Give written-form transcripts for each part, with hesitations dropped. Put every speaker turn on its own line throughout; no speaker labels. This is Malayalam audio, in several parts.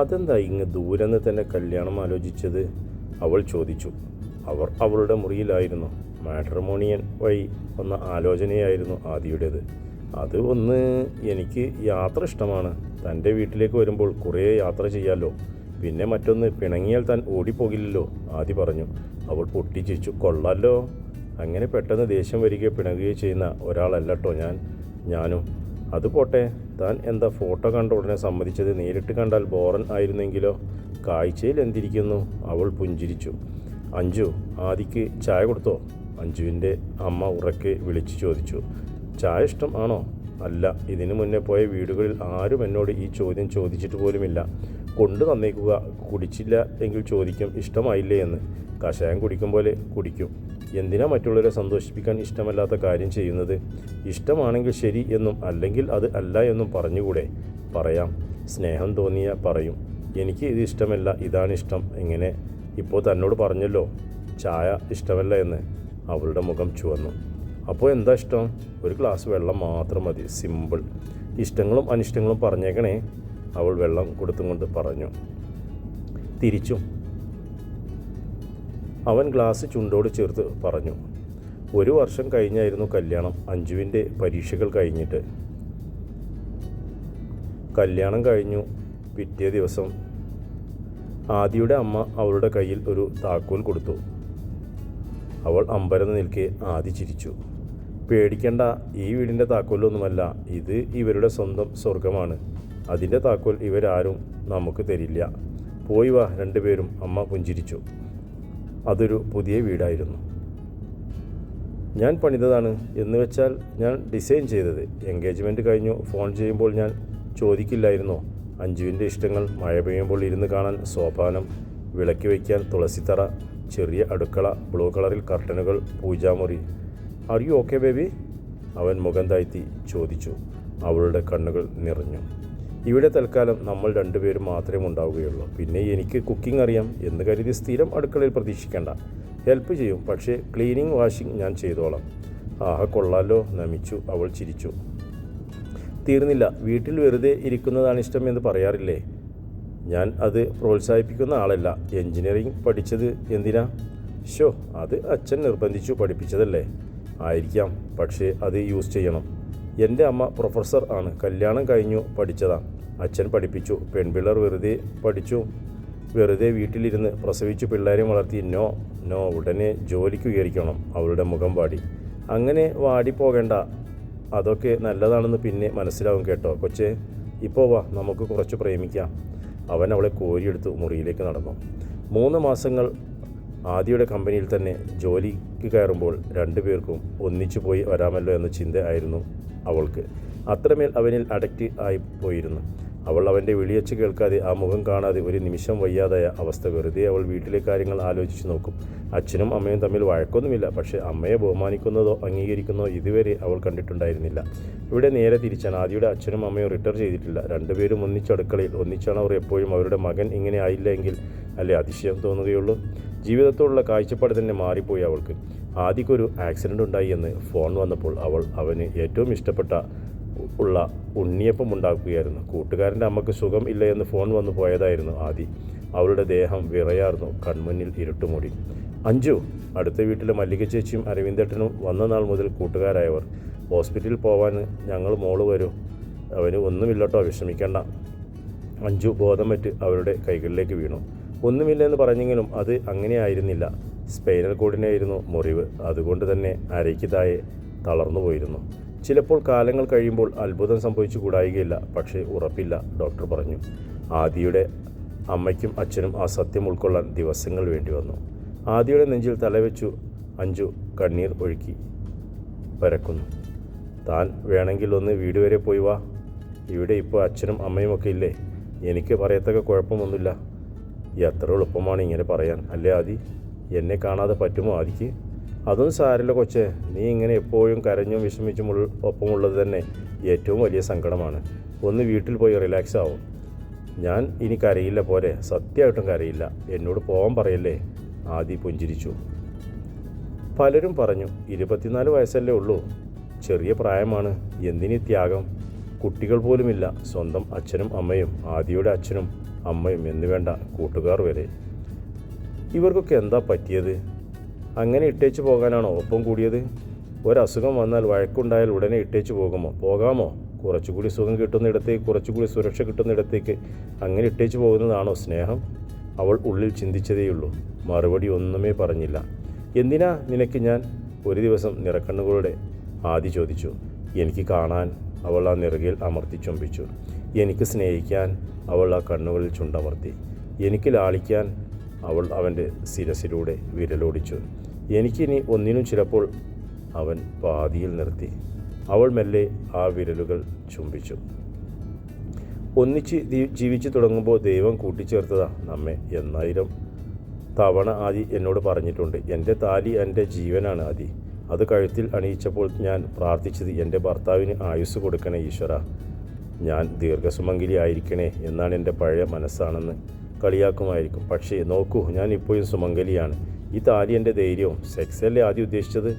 അതെന്താ ഇങ്ങ് ദൂരെന്ന് തന്നെ കല്യാണം ആലോചിച്ചത്? അവൾ ചോദിച്ചു. അവർ അവളുടെ മുറിയിലായിരുന്നു. മാട്രിമോണിയൻ വഴി വന്ന ആലോചനയായിരുന്നു ആദിയുടേത്. അത് ഒന്ന്, എനിക്ക് യാത്ര ഇഷ്ടമാണ്. തൻ്റെ വീട്ടിലേക്ക് വരുമ്പോൾ കുറേ യാത്ര ചെയ്യാമല്ലോ. പിന്നെ മറ്റൊന്ന്, പിണങ്ങിയാൽ താൻ ഓടിപ്പോകില്ലല്ലോ, ആദി പറഞ്ഞു. അവൾ പൊട്ടിച്ചിരിച്ചു. കൊള്ളാലോ. അങ്ങനെ പെട്ടെന്ന് ദേഷ്യം വരികയോ പിണങ്ങുകയോ ചെയ്യുന്ന ഒരാളല്ലോ ഞാനും. അത് പോട്ടെ, താൻ എന്താ ഫോട്ടോ കണ്ട ഉടനെ സമ്മതിച്ചത്? നേരിട്ട് കണ്ടാൽ ബോറൻ ആയിരുന്നെങ്കിലോ? കാഴ്ചയിൽ എന്തിരിക്കുന്നു? അവൾ പുഞ്ചിരിച്ചു. അഞ്ജു, ആദിക്ക് ചായ കൊടുത്തോ? അഞ്ജുവിൻ്റെ അമ്മ ഉറക്കെ വിളിച്ചു ചോദിച്ചു. ചായ ഇഷ്ടം ആണോ? അല്ല, ഇതിനു മുന്നേ പോയ വീടുകളിൽ ആരും എന്നോട് ഈ ചോദ്യം ചോദിച്ചിട്ട് പോലുമില്ല. കൊണ്ടു തന്നേക്കുക. കുടിച്ചില്ല എങ്കിൽ ചോദിക്കും ഇഷ്ടമായില്ലേ എന്ന്. കഷായം കുടിക്കും പോലെ കുടിക്കും. എന്തിനാ മറ്റുള്ളവരെ സന്തോഷിപ്പിക്കാൻ ഇഷ്ടമല്ലാത്ത കാര്യം ചെയ്യുന്നത്? ഇഷ്ടമാണെങ്കിൽ ശരി എന്നും അല്ലെങ്കിൽ അത് അല്ല എന്നും പറഞ്ഞുകൂടെ? പറയാം. സ്നേഹം തോന്നിയ പറയും. എനിക്ക് ഇത് ഇഷ്ടമല്ല, ഇതാണ് ഇഷ്ടം. എങ്ങനെ? ഇപ്പോൾ തന്നോട് പറഞ്ഞല്ലോ ചായ ഇഷ്ടമല്ല എന്ന്. അവളുടെ മുഖം ചുവന്നു. അപ്പോൾ എന്താ ഇഷ്ടം? ഒരു ഗ്ലാസ് വെള്ളം മാത്രം മതി, സിമ്പിൾ. ഇഷ്ടങ്ങളും അനിഷ്ടങ്ങളും പറഞ്ഞേക്കണേ, അവൾ വെള്ളം കൊടുത്തും കൊണ്ട് പറഞ്ഞു. തിരിച്ചും അവൻ ഗ്ലാസ് ചുണ്ടോട് ചേർത്ത് പറഞ്ഞു. 1 വർഷം കഴിഞ്ഞായിരുന്നു കല്യാണം. അഞ്ജുവിൻ്റെ പരീക്ഷകൾ കഴിഞ്ഞിട്ട്. കല്യാണം കഴിഞ്ഞു. പിറ്റേ ദിവസം ആദിയുടെ അമ്മ അവളുടെ കയ്യിൽ ഒരു താക്കോൽ കൊടുത്തു. അവൾ അമ്പരന്ന് നിൽക്കെ ആദി ചിരിച്ചു. പേടിക്കണ്ട, ഈ വീടിൻ്റെ താക്കോലൊന്നുമല്ല. ഇത് ഇവരുടെ സ്വന്തം സ്വർഗമാണ്. അതിൻ്റെ താക്കോൽ ഇവരാരും നമുക്ക് തരില്ല. പോയി വാ രണ്ടുപേരും, അമ്മ പുഞ്ചിരിച്ചു. അതൊരു പുതിയ വീടായിരുന്നു. ഞാൻ പണിതതാണ്. എന്ന് വെച്ചാൽ ഞാൻ ഡിസൈൻ ചെയ്തത്. എൻഗേജ്മെൻറ്റ് കഴിഞ്ഞു. ഫോൺ ചെയ്യുമ്പോൾ ഞാൻ ചോദിക്കില്ലായിരുന്നോ അഞ്ജുവിൻ്റെ ഇഷ്ടങ്ങൾ? മഴ പെയ്യുമ്പോൾ ഇരുന്ന് കാണാൻ സോപാനം, വിളക്കി വയ്ക്കാൻ തുളസിത്തറ, ചെറിയ അടുക്കള, ബ്ലൂ കളറിൽ കർട്ടനുകൾ, പൂജാമുറി. Are you okay baby? അവൻ മുഖം താഴ്ത്തി ചോദിച്ചു. അവളുടെ കണ്ണുകൾ നിറഞ്ഞു. ഇവിടെ തൽക്കാലം നമ്മൾ രണ്ടുപേരും മാത്രമേ ഉണ്ടാവുകയുള്ളൂ. പിന്നെ എനിക്ക് കുക്കിംഗ് അറിയാം എന്ന് കരുതി സ്ഥിരം അടുക്കളയിൽ പ്രതീക്ഷിക്കേണ്ട. ഹെൽപ്പ് ചെയ്യും, പക്ഷേ ക്ലീനിങ് വാഷിംഗ് ഞാൻ ചെയ്തോളാം. ആഹ്, കൊള്ളാലോ, നമിച്ചു. അവൾ ചിരിച്ചു. തീർന്നില്ല. വീട്ടിൽ വെറുതെ ഇരിക്കുന്നതാണ് ഇഷ്ടം എന്ന് പറയാറില്ലേ? ഞാൻ അത് പ്രോത്സാഹിപ്പിക്കുന്ന ആളല്ല. എൻജിനീയറിംഗ് പഠിച്ചത് എന്തിനാ? അത് അച്ഛൻ നിർബന്ധിച്ചു പഠിപ്പിച്ചതല്ലേ? ആയിരിക്കാം, പക്ഷേ അത് യൂസ് ചെയ്യണം. എൻ്റെ അമ്മ പ്രൊഫസർ ആണ്. കല്യാണം കഴിഞ്ഞു പഠിച്ചതാണ്. അച്ഛൻ പഠിപ്പിച്ചു. പെൺപിള്ളേർ വെറുതെ വീട്ടിലിരുന്ന് പ്രസവിച്ചു പിള്ളേരെ വളർത്തി. നോ, ഉടനെ ജോലിക്ക് ഉയരിക്കണം. അവളുടെ മുഖം വാടി. അങ്ങനെ വാടിപ്പോകേണ്ട. അതൊക്കെ നല്ലതാണെന്ന് പിന്നെ മനസ്സിലാവും കേട്ടോ കൊച്ചേ. ഇപ്പോൾ വാ, നമുക്ക് കുറച്ച് പ്രേമിക്കാം. അവൻ അവളെ കോരിയെടുത്ത് മുറിയിലേക്ക് നടന്നു. 3 മാസങ്ങൾ ആദിയുടെ കമ്പനിയിൽ തന്നെ ജോലിക്ക് കയറുമ്പോൾ രണ്ടുപേർക്കും ഒന്നിച്ചു പോയി വരാമല്ലോ എന്ന ചിന്ത ആയിരുന്നു അവൾക്ക്. അത്രമേൽ അവനിൽ അഡിക്റ്റ് ആയിപ്പോയിരുന്നു അവൾ. അവൻ്റെ വിളിയച്ച് കേൾക്കാതെ, ആ മുഖം കാണാതെ ഒരു നിമിഷം വയ്യാതായ അവസ്ഥ. വെറുതെ അവൾ വീട്ടിലെ കാര്യങ്ങൾ ആലോചിച്ച് നോക്കും. അച്ഛനും അമ്മയും തമ്മിൽ വഴക്കൊന്നുമില്ല, പക്ഷേ അമ്മയെ ബഹുമാനിക്കുന്നതോ അംഗീകരിക്കുന്നതോ ഇതുവരെ അവൾ കണ്ടിട്ടുണ്ടായിരുന്നില്ല. ഇവിടെ നേരെ തിരിച്ചാണ്. ആദിയുടെ അച്ഛനും അമ്മയും റിട്ടയർ ചെയ്തിട്ടില്ല. രണ്ടുപേരും ഒന്നിച്ചടുക്കളയിൽ ഒന്നിച്ചാണ് അവർ എപ്പോഴും. അവരുടെ മകൻ ഇങ്ങനെ ആയില്ല എങ്കിൽ അല്ലേ അതിശയം തോന്നുകയുള്ളൂ. ജീവിതത്തോടുള്ള കാഴ്ചപ്പാട് തന്നെ മാറിപ്പോയി അവൾക്ക്. ആദിക്കൊരു ആക്സിഡൻ്റ് ഉണ്ടായി എന്ന് ഫോൺ വന്നപ്പോൾ അവൾ അവന് ഏറ്റവും ഇഷ്ടപ്പെട്ട ഉണ്ണിയപ്പം ഉണ്ടാക്കുകയായിരുന്നു. കൂട്ടുകാരൻ്റെ അമ്മക്ക് സുഖം ഇല്ല എന്ന് ഫോൺ വന്നു പോയതായിരുന്നു ആദി. അവളുടെ ദേഹം വിറയാർന്നു. കൺമുന്നിൽ ഇരുട്ടുമൂടി. അഞ്ജു, അടുത്ത വീട്ടിലെ മല്ലിക ചേച്ചിയും അരവിന്ദേട്ടനും വന്ന നാൾ മുതൽ കൂട്ടുകാരായവർ. ഹോസ്പിറ്റലിൽ പോവാൻ ഞങ്ങൾ മോള് വരും. അവന് ഒന്നുമില്ലട്ടോ, വിഷമിക്കേണ്ട. അഞ്ജു ബോധം പറ്റ് അവരുടെ കൈകളിലേക്ക് വീണു. ഒന്നുമില്ലെന്ന് പറഞ്ഞെങ്കിലും അത് അങ്ങനെയായിരുന്നില്ല. സ്പൈനൽ കോഡിനായിരുന്നു മുറിവ്. അതുകൊണ്ട് തന്നെ അരയ്ക്ക് താഴെ തളർന്നു പോയിരുന്നു. ചിലപ്പോൾ കാലങ്ങൾ കഴിയുമ്പോൾ അത്ഭുതം സംഭവിച്ചു കൂടായികയില്ല. പക്ഷേ ഉറപ്പില്ല, ഡോക്ടർ പറഞ്ഞു. ആദിയുടെ അമ്മയ്ക്കും അച്ഛനും ആ സത്യം ഉൾക്കൊള്ളാൻ ദിവസങ്ങൾ വേണ്ടി വന്നു. ആദിയുടെ നെഞ്ചിൽ തലവെച്ചു അഞ്ജു കണ്ണീർ ഒഴുക്കി പരക്കുന്നു. താൻ വേണമെങ്കിൽ ഒന്ന് വീട് വരെ പോയി വാ. ഇവിടെ ഇപ്പോൾ അച്ഛനും അമ്മയും ഒക്കെ ഇല്ലേ? എനിക്ക് പറയത്തക്ക കുഴപ്പമൊന്നുമില്ല. എത്ര എളുപ്പമാണ് ഇങ്ങനെ പറയാൻ, അല്ലേ ആദി? എന്നെ കാണാതെ പറ്റുമോ ആദിക്ക്? അതൊന്നും സാരില്ല കൊച്ചേ. നീ ഇങ്ങനെ എപ്പോഴും കരഞ്ഞും വിഷമിച്ചും ഒപ്പമുള്ളത് തന്നെ ഏറ്റവും വലിയ സങ്കടമാണ്. ഒന്ന് വീട്ടിൽ പോയി റിലാക്സ് ആവും. ഞാൻ ഇനി കരയില്ല പോരെ? സത്യമായിട്ടും കരയില്ല. എന്നോട് പോകാൻ പറയല്ലേ? ആദി പുഞ്ചിരിച്ചു. പലരും പറഞ്ഞു, 24 വയസ്സല്ലേ ഉള്ളൂ, ചെറിയ പ്രായമാണ്, എന്തിനീ ത്യാഗം? കുട്ടികൾ പോലുമില്ല. സ്വന്തം അച്ഛനും അമ്മയും ആദിയുടെ അച്ഛനും അമ്മയും എന്ന് വേണ്ട കൂട്ടുകാർ വരെ. ഇവർക്കൊക്കെ എന്താ പറ്റിയത്? അങ്ങനെ ഇട്ടേച്ച് പോകാനാണോ ഒപ്പം കൂടിയത്? ഒരസുഖം വന്നാൽ വഴക്കുണ്ടായാൽ ഉടനെ ഇട്ടേച്ച് പോകാമോ? കുറച്ചുകൂടി സുഖം കിട്ടുന്നിടത്തേക്ക്, കുറച്ചുകൂടി സുരക്ഷ കിട്ടുന്നിടത്തേക്ക് അങ്ങനെ ഇട്ടേച്ച് പോകുന്നതാണോ സ്നേഹം? അവൾ ഉള്ളിൽ ചിന്തിച്ചതേയുള്ളൂ. മറുപടി ഒന്നുമേ പറഞ്ഞില്ല. എന്തിനാ നിനക്ക് ഞാൻ? ഒരു ദിവസം നിറക്കണ്ണുകളുടെ ആദി ചോദിച്ചു. എനിക്ക് കാണാൻ, അവൾ ആ നെറുകയിൽ അമർത്തി ചുംബിച്ചു. എനിക്ക് സ്നേഹിക്കാൻ, അവൾ ആ കണ്ണുകളിൽ ചുണ്ടമർത്തി. എനിക്ക് ലാളിക്കാൻ, അവൾ അവൻ്റെ ശിരസിലൂടെ വിരലോടിച്ചു. എനിക്കിനി ഒന്നിനും ചിലപ്പോൾ. അവൻ പാതിയിൽ നിർത്തി. അവൾ മെല്ലെ ആ വിരലുകൾ ചുംബിച്ചു. ഒന്നിച്ച് ജീവിച്ചു തുടങ്ങുമ്പോൾ ദൈവം കൂട്ടിച്ചേർത്തതാ നമ്മെ 1000 തവണ ആദി എന്നോട് പറഞ്ഞിട്ടുണ്ട്. എൻ്റെ താലി എൻ്റെ ജീവനാണ് ആദി. അത് കഴുത്തിൽ അണിയിച്ചപ്പോൾ ഞാൻ പ്രാർത്ഥിച്ചത്, എൻ്റെ ഭർത്താവിന് ആയുസ് കൊടുക്കണേ ഈശ്വര, ഞാൻ ദീർഘസുമംഗലി ആയിരിക്കണേ എന്നാണ്. എൻ്റെ പഴയ മനസ്സാണെന്ന് കളിയാക്കുമായിരിക്കും. പക്ഷേ നോക്കൂ, ഞാൻ ഇപ്പോഴും സുമംഗലിയാണ്. ഈ താലി എൻ്റെ ധൈര്യവും. സെക്സല്ലേ ആദ്യം ഉദ്ദേശിച്ചത്?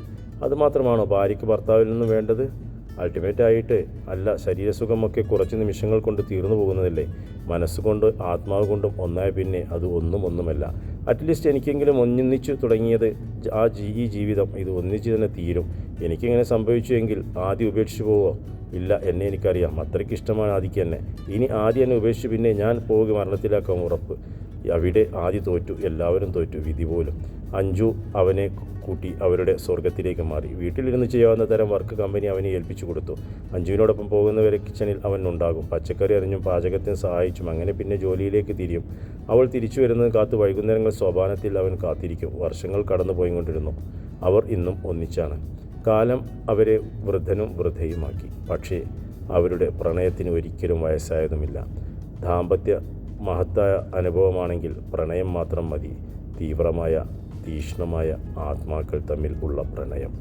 അതുമാത്രമാണോ ഭാര്യയ്ക്ക് ഭർത്താവിൽ നിന്നും വേണ്ടത്? അൾട്ടിമേറ്റായിട്ട് അല്ല. ശരീരസുഖമൊക്കെ കുറച്ച് നിമിഷങ്ങൾ കൊണ്ട് തീർന്നു പോകുന്നതല്ലേ? മനസ്സുകൊണ്ട് ആത്മാവ് കൊണ്ടും ഒന്നായ പിന്നെ അത് ഒന്നുമല്ല. അറ്റ്ലീസ്റ്റ് എനിക്കെങ്കിലും ഒന്നിച്ചു തുടങ്ങിയത് ഈ ജീവിതം ഇത് ഒന്നിച്ച് തന്നെ തീരും. എനിക്കിങ്ങനെ സംഭവിച്ചു എങ്കിൽ ആദ്യം ഉപേക്ഷിച്ച് പോവോ? ഇല്ല, എന്നെ എനിക്കറിയാം. അത്രയ്ക്ക് ഇഷ്ടമാണ് ആദിക്ക് എന്നെ. ഇനി ആദ്യം എന്നെ ഉപേക്ഷിച്ച് പിന്നെ ഞാൻ പോവുക മരണത്തിലാക്കാൻ ഉറപ്പ്. അവിടെ ആദ്യ തോറ്റു, എല്ലാവരും തോറ്റു, വിധി പോലും. അഞ്ജു അവനെ കൂട്ടി അവരുടെ സ്വർഗത്തിലേക്ക് മാറി. വീട്ടിലിരുന്ന് ചെയ്യാവുന്ന തരം വർക്ക് കമ്പനി അവനെ ഏൽപ്പിച്ചു കൊടുത്തു. അഞ്ജുവിനോടൊപ്പം പോകുന്നവരെ കിച്ചണിൽ അവൻ ഉണ്ടാകും. പച്ചക്കറി അറിഞ്ഞും പാചകത്തിന് സഹായിച്ചും അങ്ങനെ പിന്നെ ജോലിയിലേക്ക് തിരിയും. അവൾ തിരിച്ചു വരുന്നത് കാത്ത് വൈകുന്നേരങ്ങൾ സോപാനത്തിൽ അവൻ കാത്തിരിക്കും. വർഷങ്ങൾ കടന്നു പോയിക്കൊണ്ടിരുന്നു. അവർ ഇന്നും ഒന്നിച്ചാണ്. കാലം അവരെ വൃദ്ധനും വൃദ്ധയുമാക്കി. പക്ഷേ അവരുടെ പ്രണയത്തിന് ഒരിക്കലും വയസ്സായതുമില്ല. ദാമ്പത്യ മഹത്തായ അനുഭവമാണെങ്കിൽ പ്രണയം മാത്രം മതി. തീവ്രമായ തീക്ഷ്ണമായ ആത്മാക്കൾ തമ്മിൽ ഉള്ള പ്രണയം.